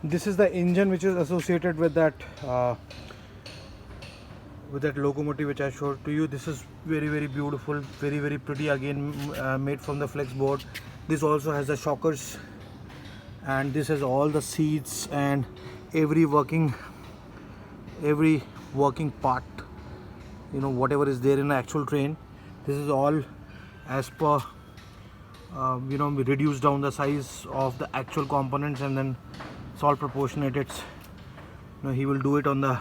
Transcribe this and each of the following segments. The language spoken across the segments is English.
This is the engine which is associated with that locomotive which I showed to you. This is very beautiful, very pretty, again made from the flex board. This also has the shockers, and this has all the seats and every working part, you know, whatever is there in the actual train. This is all as per you know, we reduce down the size of the actual components, and then it's all proportionate. It's, you know, he will do it on the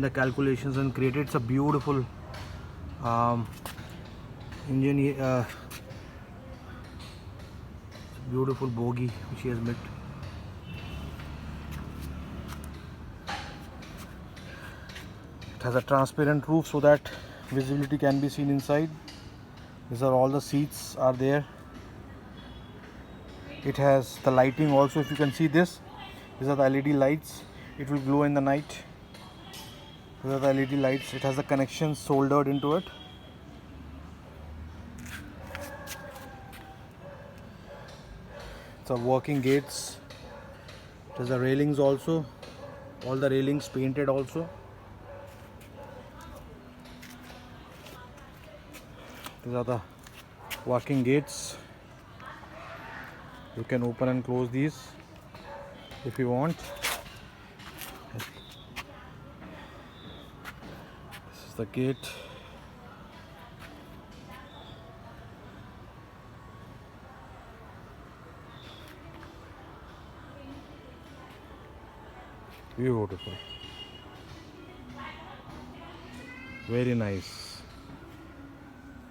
calculations and create it. It's a beautiful engine, beautiful bogie which he has made. It has a transparent roof so that visibility can be seen inside. These are all the seats are there. It has the lighting also. If you can see this, these are the LED lights. It will glow in the night. These are the LED lights. It has the connections soldered into it. It's a working gates. It has the railings also. All the railings painted also. These are the working gates. You can open and close these if you want. This is the gate. Beautiful. Very nice.